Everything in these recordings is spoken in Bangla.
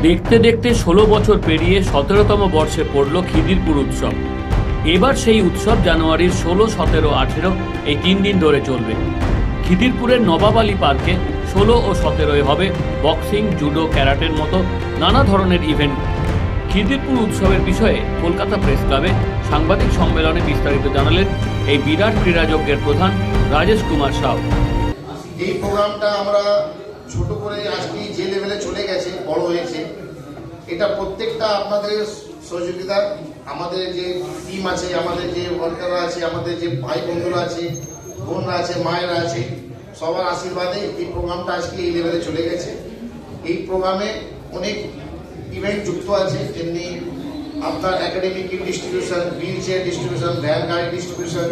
দেখতে দেখতে ১৬ বছর পেরিয়ে ১৭তম বর্ষে পড়ল খিদিরপুর উৎসব। এবার সেই উৎসব জানুয়ারির ১৬, ১৭, ১৮ এই ৩ দিন ধরে চলবে। খিদিরপুরের নবাব আলী পার্কে ১৬ ও ১৭ হবে বক্সিং, জুডো, ক্যারাটের মতো নানা ধরনের ইভেন্ট। খিদিরপুর উৎসবের বিষয়ে কলকাতা প্রেস ক্লাবে সাংবাদিক সম্মেলনে বিস্তারিত জানালেন এই বিরাট ক্রীড়াযজ্ঞের প্রধান রাজেশ কুমার সাউ। এই প্রোগ্রামটা আমরা ছোট করে আজকে যে লেভেলে চলে গেছে, বড় হয়েছে, এটা প্রত্যেকটা আপনাদের সহযোগিতা, আমাদের যে টিম আছে, আমাদের যে ওয়ার্কাররা আছে, আমাদের যে ভাই বন্ধুরা আছে, বোনরা আছে, মায়েরা আছে, সবার আশীর্বাদে এই প্রোগ্রামটা আজকে এই লেভেলে চলে গেছে। এই প্রোগ্রামে অনেক ইভেন্ট যুক্ত আছে, যেমনি আপনার academic distribution, wheel chair distribution, van গাড়ি ডিস্ট্রিবিউশন,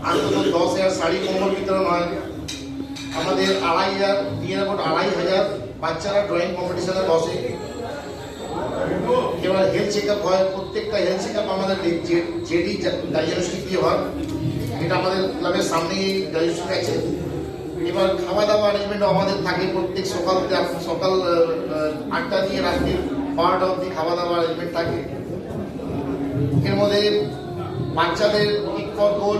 অন্তত 10,000 শাড়ি কম্বল বিতরণ হয়। আমাদের 2,500 বাচ্চারা ড্রয়িং কম্পিটিশনে বসে। এবার হেলথ চেক আপ হয়, প্রত্যেকটা হেলথ চেক আপ আমাদের জেডি ডায়াগনস্টিক দিয়ে হয়, এটা আমাদের ক্লাবের সামনেই ডায়াগনস্টিক আছে। এবার খাওয়া দাওয়া অ্যারেঞ্জমেন্টও আমাদের থাকে, প্রত্যেক সকাল 8টা দিয়ে রাত্রি 12টা অবধি খাওয়া দাওয়া অ্যারেঞ্জমেন্ট থাকে। এর মধ্যে বাচ্চাদের গোল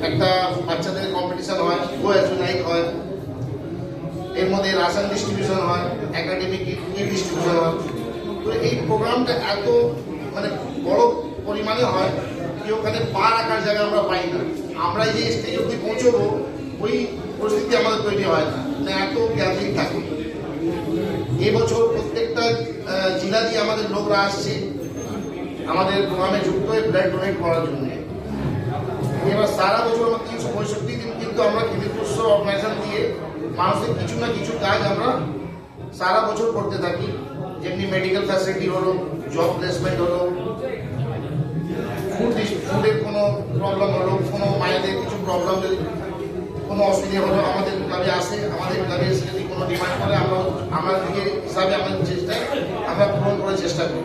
একটা বাচ্চাদের কম্পিটিশন হয়, গোয়াজুনাইক হয়, এর মধ্যে রাশন ডিস্ট্রিবিউশন হয়, একাডেমিক ডিস্ট্রিবিউশন হয়। তো এই প্রোগ্রামটা এত বড় পরিমাণে হয় কি ওখানে পা রাখার জায়গা আমরা পাই না। আমরা যে স্টেজ অব্দি পৌঁছবো ওই পরিস্থিতি আমাদের তৈরি হয় না, এত গ্যাদারিং থাকে। এবছর প্রত্যেকটা জেলা দিয়ে আমাদের লোকরা আসছে আমাদের প্রোগ্রামে যুক্ত হয়ে ব্লাড ডোনেট করার জন্য। এবার সারা বছর আমরা 365 দিন কিন্তু আমরা খিদিরপুর অর্গানাইজেশন দিয়ে মানুষের কিছু না কিছু কাজ আমরা সারা বছর করতে থাকি, যেমনি মেডিকেল ফ্যাসিলিটি হলো, জব প্লেসমেন্ট হলো, ফুডের কোনো প্রবলেম হলো, কোনো মায়েদের কিছু প্রবলেম যদি কোনো অসুবিধা হলো আমাদের ক্লাবে আসে, আমাদের ক্লাবে এসে যদি কোনো ডিমান্ড করে আমরা দিকে হিসাবে আমাদের চেষ্টায় আমরা পূরণ করার চেষ্টা করি।